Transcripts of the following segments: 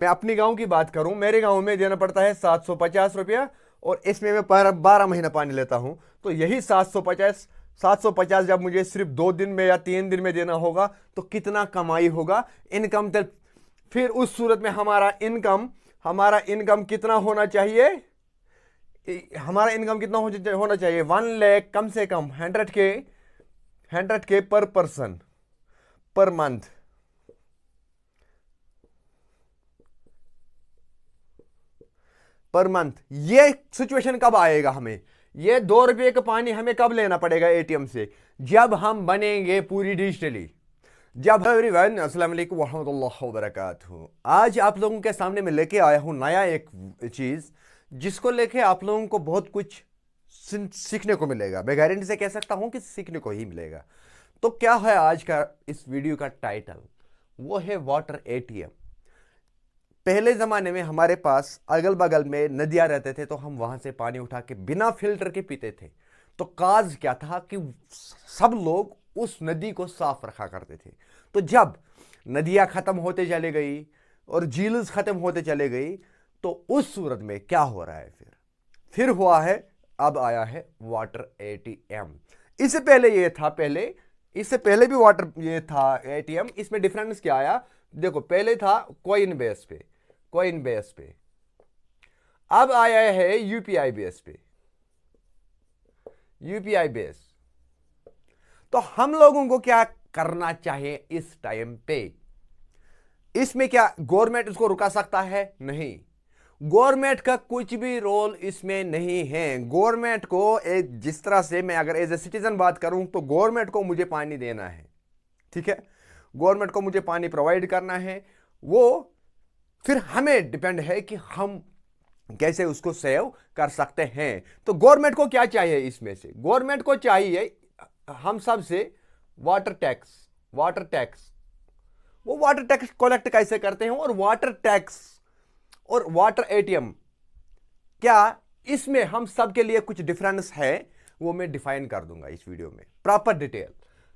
मैं अपनी गांव की बात करूं, मेरे गांव में देना पड़ता है 750 रुपया, और इसमें मैं 12 महीना पानी लेता हूं। तो यही 750 जब मुझे सिर्फ 2 दिन में या 3 दिन में देना होगा तो कितना कमाई होगा, इनकम। फिर उस सूरत में हमारा इनकम कितना होना चाहिए? हमारा इनकम कितना होना चाहिए? 1 लाख, कम से कम 100K पर पर्सन पर मंथ। ये सिचुएशन कब आएगा हमें? ये 2 रुपये का पानी हमें कब लेना पड़ेगा एटीएम से? जब हम बनेंगे पूरी डिजिटली। जब एवरीवन, अस्सलाम वालेकुम वरहमतुल्लाहि वबरकातुहू। आज आप लोगों के सामने मैं लेके आया हूं नया एक चीज, जिसको लेके आप लोगों को बहुत कुछ सीखने को मिलेगा। मैं गारंटी से कह सकता हूं कि सीखने को ही मिलेगा। तो क्या है आज का इस वीडियो का टाइटल? वो है वाटर एटीएम। पहले ज़माने में हमारे पास अगल बगल में नदियाँ रहते थे, तो हम वहाँ से पानी उठा के बिना फिल्टर के पीते थे। तो काज क्या था कि सब लोग उस नदी को साफ रखा करते थे। तो जब नदियाँ ख़त्म होते चले गई और झील्स ख़त्म होते चले गई, तो उस सूरत में क्या हो रहा है? फिर हुआ है, अब आया है वाटर एटीएम। इससे पहले भी वाटर ये था एटीएम। इसमें डिफरेंस क्या आया? देखो, पहले था कॉइन बेस पे, अब आया है यूपीआई बेस। तो हम लोगों को क्या करना चाहिए इस टाइम पे? इसमें क्या गवर्नमेंट इसको रुका सकता है? नहीं, गवर्नमेंट का कुछ भी रोल इसमें नहीं है। गवर्नमेंट को जिस तरह से मैं अगर एज ए सिटीजन बात करूं, तो गवर्नमेंट को मुझे पानी देना है, ठीक है, गवर्नमेंट को मुझे पानी प्रोवाइड करना है। वो फिर हमें डिपेंड है कि हम कैसे उसको सेव कर सकते हैं। तो गवर्नमेंट को क्या चाहिए? इसमें से गवर्नमेंट को चाहिए हम सब से वाटर टैक्स। वो वाटर टैक्स कलेक्ट कैसे करते हैं, और वाटर टैक्स और वाटर एटीएम, क्या इसमें हम सब के लिए कुछ डिफरेंस है? वो मैं डिफाइन कर दूंगा इस वीडियो में प्रॉपर डिटेल।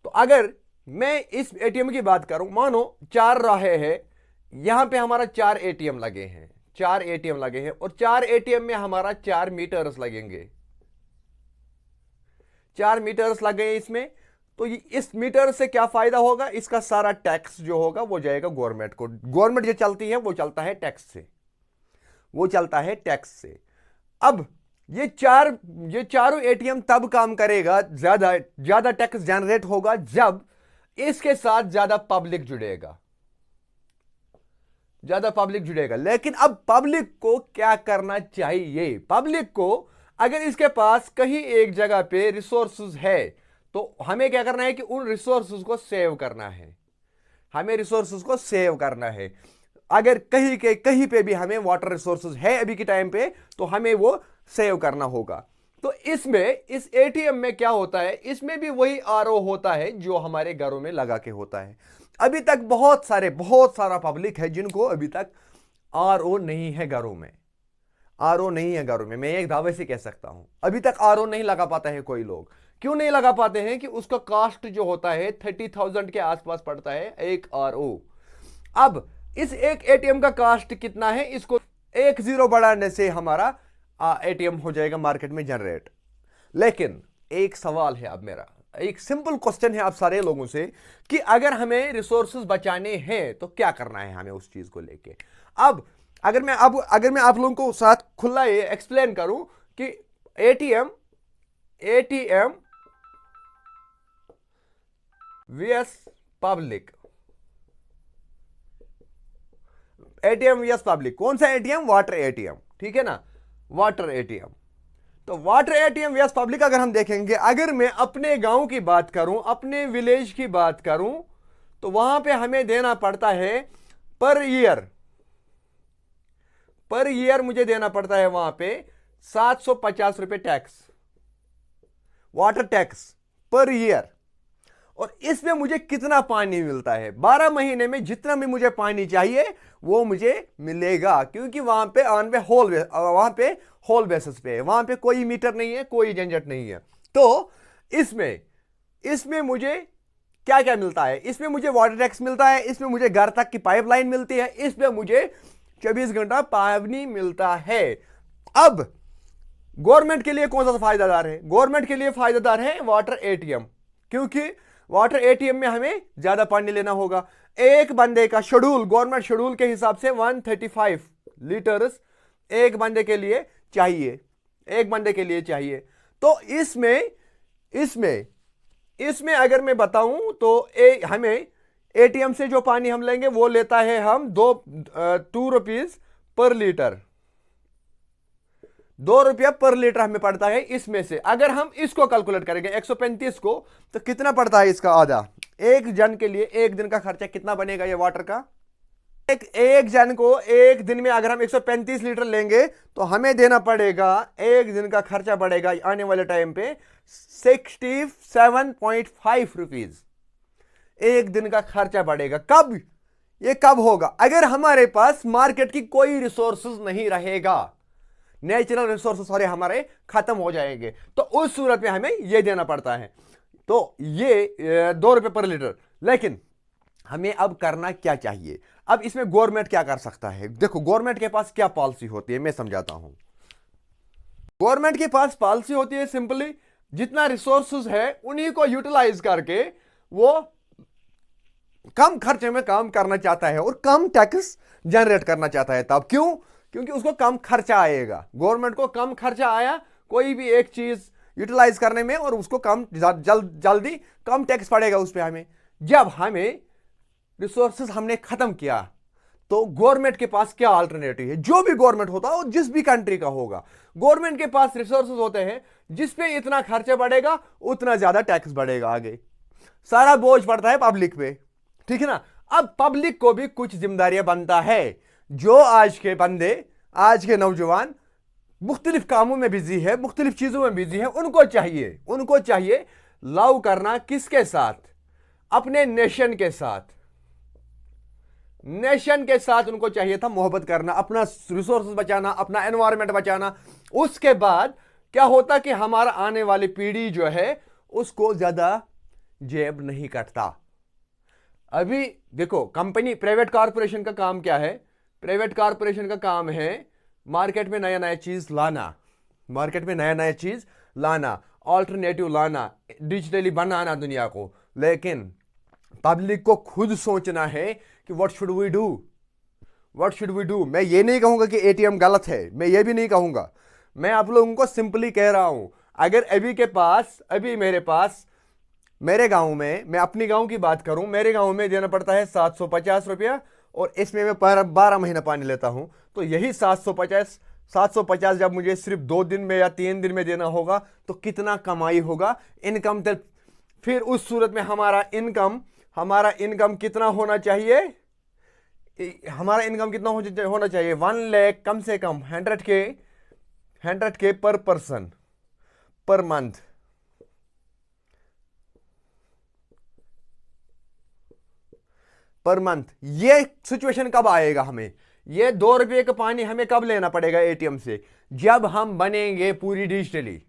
तो अगर मैं इस एटीएम की बात करूं, मानो 4 राहें हैं, यहां पे हमारा 4 एटीएम लगे हैं, और 4 एटीएम में हमारा 4 मीटर्स लगेंगे, 4 मीटर्स लगे इसमें। तो इस मीटर से क्या फायदा होगा? इसका सारा टैक्स जो होगा वो जाएगा गवर्नमेंट को। गवर्नमेंट जो चलती है वो चलता है टैक्स से। अब ये चारों एटीएम तब काम करेगा, ज्यादा टैक्स जनरेट होगा, जब इसके साथ ज्यादा पब्लिक जुड़ेगा। लेकिन अब पब्लिक को क्या करना चाहिए? पब्लिक को अगर इसके पास कहीं एक जगह पे रिसोर्सेज है, तो हमें क्या करना है कि उन रिसोर्सेज को सेव करना है। अगर कहीं पे भी हमें वाटर रिसोर्सेज है अभी के टाइम पे, तो हमें वो सेव करना होगा। तो इस एटीएम में क्या होता है? इसमें भी वही आरओ होता है जो हमारे घरों में लगा के होता है। अभी तक बहुत सारा पब्लिक है जिनको अभी तक आरओ नहीं है घरों में। मैं एक दावे से कह सकता हूं, अभी तक आरओ नहीं लगा पाता है कोई लोग। क्यों नहीं लगा पाते हैं? कि उसका कॉस्ट जो होता है 30,000 के आसपास पड़ता है एक आरओ। अब इस एक एटीएम का कॉस्ट कितना है? इसको 1 0 बढ़ाने से हमारा एटीएम हो जाएगा मार्केट में जनरेट। लेकिन एक सवाल है, अब मेरा एक सिंपल क्वेश्चन है आप सारे लोगों से, कि अगर हमें रिसोर्सेज बचाने हैं तो क्या करना है हमें उस चीज को लेके। अब अगर मैं आप लोगों को साथ खुला ये एक्सप्लेन करूं कि एटीएम वीएस पब्लिक, कौन सा एटीएम? वाटर एटीएम, ठीक है ना, वाटर एटीएम। तो वाटर एटीएम वीएस पब्लिक अगर हम देखेंगे, अगर मैं अपने गांव की बात करूं, अपने विलेज की बात करूं, तो वहां पे हमें देना पड़ता है पर ईयर मुझे देना पड़ता है वहां पे 750 रुपए tax, water tax per year. और इसमें मुझे कितना पानी मिलता है? 12 महीने में जितना भी मुझे पानी चाहिए वो मुझे मिलेगा, क्योंकि वहां पे होल बेसिस पे, वहां पे कोई मीटर नहीं है, कोई झंझट नहीं है। तो इसमें मुझे क्या मिलता है? इसमें मुझे वाटर टैक्स मिलता है, इसमें मुझे घर तक की पाइपलाइन मिलती है, इसमें मुझे 24 घंटा पानी मिलता है। अब गवर्नमेंट के लिए कौन सा फायदादार है? गवर्नमेंट के लिए फायदादार है वाटर एटीएम, क्योंकि वाटर एटीएम में हमें ज्यादा पानी लेना होगा। एक बंदे का शेड्यूल, गवर्नमेंट शेड्यूल के हिसाब से 135 लीटर्स एक बंदे के लिए चाहिए, एक बंदे के लिए चाहिए। तो इसमें इसमें इसमें अगर मैं बताऊं तो हमें एटीएम से जो पानी हम लेंगे वो लेता है हम 2 रुपीज पर लीटर, 2 रुपया पर लीटर हमें पड़ता है। इसमें से अगर हम इसको कैलकुलेट करेंगे 135 को, तो कितना पड़ता है इसका आधा। एक जन के लिए एक दिन का खर्चा कितना बनेगा ये वाटर का? एक जन को एक दिन में अगर हम 135 लीटर लेंगे तो हमें देना पड़ेगा, एक दिन का खर्चा पड़ेगा आने वाले टाइम पे 67.5 रुपीज एक दिन का खर्चा पड़ेगा। कब? ये कब होगा? अगर हमारे पास मार्केट की कोई रिसोर्सेज नहीं रहेगा, नेचुरल रिसोर्सेज सारे हमारे खत्म हो जाएंगे, तो उस सूरत में हमें यह देना पड़ता है। तो ये 2 रुपए पर लीटर। लेकिन हमें अब करना क्या चाहिए? अब इसमें गवर्नमेंट क्या कर सकता है? देखो गवर्नमेंट के पास क्या पॉलिसी होती है, मैं समझाता हूं। गवर्नमेंट के पास पॉलिसी होती है सिंपली जितना रिसोर्सेज है उन्हीं को यूटिलाइज करके वो कम खर्चे में काम करना चाहता है और कम टैक्स जनरेट करना चाहता है। तब क्यों? क्योंकि उसको कम खर्चा आएगा। गवर्नमेंट को कम खर्चा आया कोई भी एक चीज यूटिलाइज करने में, और उसको कम जल्दी कम टैक्स पड़ेगा उस पर हमें। जब हमें रिसोर्सेज हमने खत्म किया तो गवर्नमेंट के पास क्या अल्टरनेटिव है? जो भी गवर्नमेंट होता है जिस भी कंट्री का होगा, गवर्नमेंट के पास रिसोर्सेज होते हैं जिस पे इतना खर्चा बढ़ेगा उतना ज्यादा टैक्स बढ़ेगा, आगे सारा बोझ पड़ता है पब्लिक पे, ठीक है ना। अब पब्लिक को भी कुछ जिम्मेदारियां बनता है। जो आज के बंदे, आज के नौजवान मुख्तलिफ कामों में बिजी है, मुख्तलिफ चीजों में बिजी है, उनको चाहिए लव करना किसके साथ? अपने नेशन के साथ। नेशन के साथ उनको चाहिए था मोहब्बत करना, अपना रिसोर्सेज बचाना, अपना एनवायरनमेंट बचाना। उसके बाद क्या होता कि हमारा आने वाली पीढ़ी जो है उसको ज्यादा जेब नहीं कटता। अभी देखो कंपनी, प्राइवेट कारपोरेशन का काम क्या है? प्राइवेट कारपोरेशन का काम है मार्केट में नया नया चीज लाना, मार्केट में नया नया चीज लाना, ऑल्टरनेटिव लाना, डिजिटली बनाना दुनिया को। लेकिन पब्लिक को खुद सोचना है कि what should we do, what should we do. मैं ये नहीं कहूंगा कि एटीएम गलत है, मैं ये भी नहीं कहूंगा। मैं आप लोगों को सिंपली कह रहा हूं, अगर अभी मेरे पास मेरे गांव में, मैं अपनी गांव की बात करूं, मेरे गांव में देना पड़ता है 750 रुपया, और इसमें मैं 12 महीना पानी लेता हूं। तो यही 750 जब मुझे सिर्फ 2 दिन में या 3 दिन में देना होगा तो कितना कमाई होगा, इनकम। फिर उस सूरत में हमारा इनकम कितना होना चाहिए? हमारा इनकम कितना होना चाहिए? 1 लाख, कम से कम 100K पर पर्सन पर मंथ। ये सिचुएशन कब आएगा हमें? ये 2 रुपये का पानी हमें कब लेना पड़ेगा एटीएम से? जब हम बनेंगे पूरी डिजिटली,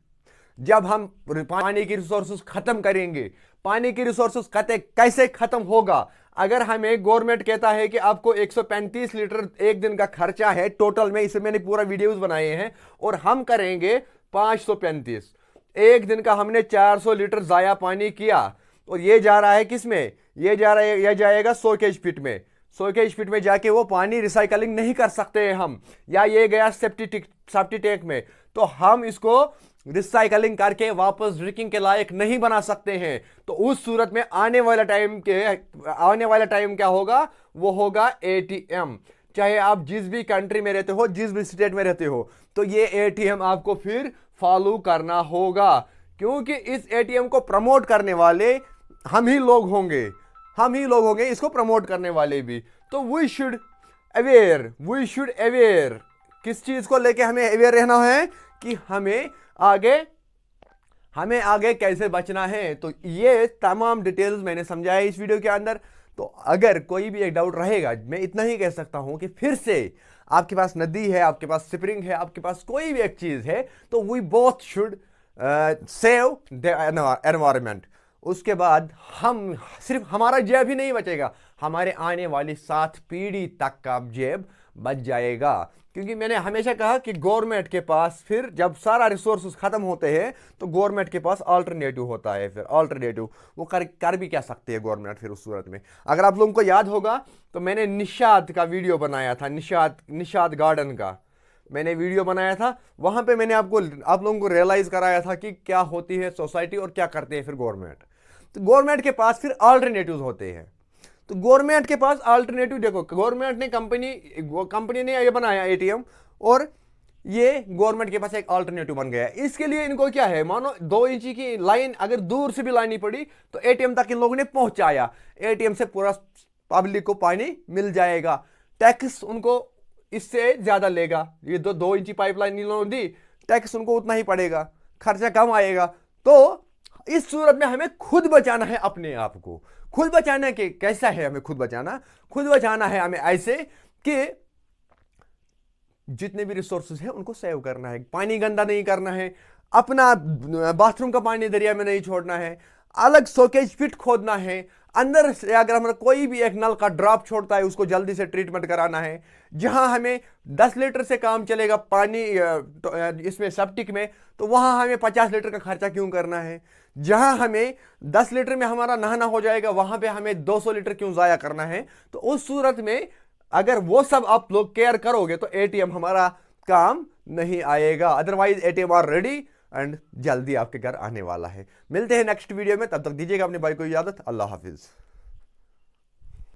जब हम पानी की रिसोर्सेज खत्म करेंगे। पानी की रिसोर्सेज कैसे खत्म होगा? अगर हमें गवर्नमेंट कहता है कि आपको 135 लीटर एक दिन का खर्चा है टोटल में, इसे मैंने पूरा वीडियोस बनाए हैं, और हम करेंगे 535, एक दिन का हमने 400 लीटर जाया पानी किया, और ये जा रहा है किसमें? ये जाएगा सोकेज पिट में। सोकेज पिट में जाके वो पानी रिसाइकलिंग नहीं कर सकते हैं हम, या ये गया सेप्टी टैंक में, तो हम इसको रिसाइकलिंग करके वापस ड्रिंकिंग के लायक नहीं बना सकते हैं। तो उस सूरत में आने वाला टाइम क्या होगा? वो होगा एटीएम। चाहे आप जिस भी कंट्री में रहते हो, जिस भी स्टेट में रहते हो, तो ये एटीएम आपको फिर फॉलो करना होगा, क्योंकि इस एटीएम को प्रमोट करने वाले हम ही लोग होंगे, इसको प्रमोट करने वाले भी। तो वी शुड अवेयर किस चीज को लेके हमें अवेयर रहना है कि हमें आगे कैसे बचना है। तो ये तमाम डिटेल्स मैंने समझाया इस वीडियो के अंदर। तो अगर कोई भी एक डाउट रहेगा, मैं इतना ही कह सकता हूं कि फिर से आपके पास नदी है, आपके पास स्प्रिंग है, आपके पास कोई भी एक चीज है, तो we both should save the environment. उसके बाद सिर्फ हमारा जेब ही नहीं बचेगा, हमारे आने वाली 7 पीढ़ी तक का जेब बच जाएगा। क्योंकि मैंने हमेशा कहा कि गवर्नमेंट के पास फिर जब सारा रिसोर्स ख़त्म होते हैं तो गवर्नमेंट के पास अल्टरनेटिव होता है, फिर अल्टरनेटिव वो कर भी क्या सकते हैं गवर्नमेंट फिर उस सूरत में। अगर आप लोगों को याद होगा तो मैंने निशात का वीडियो बनाया था, निशात गार्डन का मैंने वीडियो बनाया था। वहाँ पे मैंने आप लोगों को रियलाइज़ कराया था कि क्या होती है सोसाइटी और क्या करते हैं फिर गवर्नमेंट। तो गवर्नमेंट के पास फिर अल्टरनेटिव्स होते हैं। तो गवर्नमेंट के पास अल्टरनेटिव देखो, गवर्नमेंट ने कंपनी ने ये बनाया एटीएम, और ये गवर्नमेंट के पास एक अल्टरनेटिव बन गया। इसके लिए इनको क्या है, मानो 2 इंची की लाइन अगर दूर से भी लानी पड़ी तो एटीएम तक इन लोगों ने पहुंचाया, एटीएम से पूरा पब्लिक को पानी मिल जाएगा। टैक्स उनको इससे ज्यादा लेगा, ये 2 इंची पाइपलाइन इन लोगों ने दी, टैक्स उनको उतना ही पड़ेगा, खर्चा कम आएगा। तो इस सूरत में हमें खुद बचाना है अपने आप को। खुद बचाना के कैसा है, हमें खुद बचाना है हमें ऐसे कि जितने भी रिसोर्सेज हैं उनको सेव करना है, पानी गंदा नहीं करना है, अपना बाथरूम का पानी दरिया में नहीं छोड़ना है, अलग सोकेज पिट खोदना है, अंदर से अगर हमारा कोई भी एक नल का ड्रॉप छोड़ता है उसको जल्दी से ट्रीटमेंट कराना है। जहां हमें 10 लीटर से काम चलेगा पानी इसमें सेप्टिक में, तो वहां हमें 50 लीटर का खर्चा क्यों करना है। जहां हमें 10 लीटर में हमारा नहाना हो जाएगा वहां पे हमें 200 लीटर क्यों ज़ाया करना है। तो उस सूरत में अगर वो सब आप लोग केयर करोगे तो एटीएम हमारा काम नहीं आएगा। Otherwise ATM are ready and जल्दी आपके घर आने वाला है। मिलते हैं नेक्स्ट वीडियो में, तब तक दीजिएगा अपने भाई को इजाजत। अल्लाह हाफिज।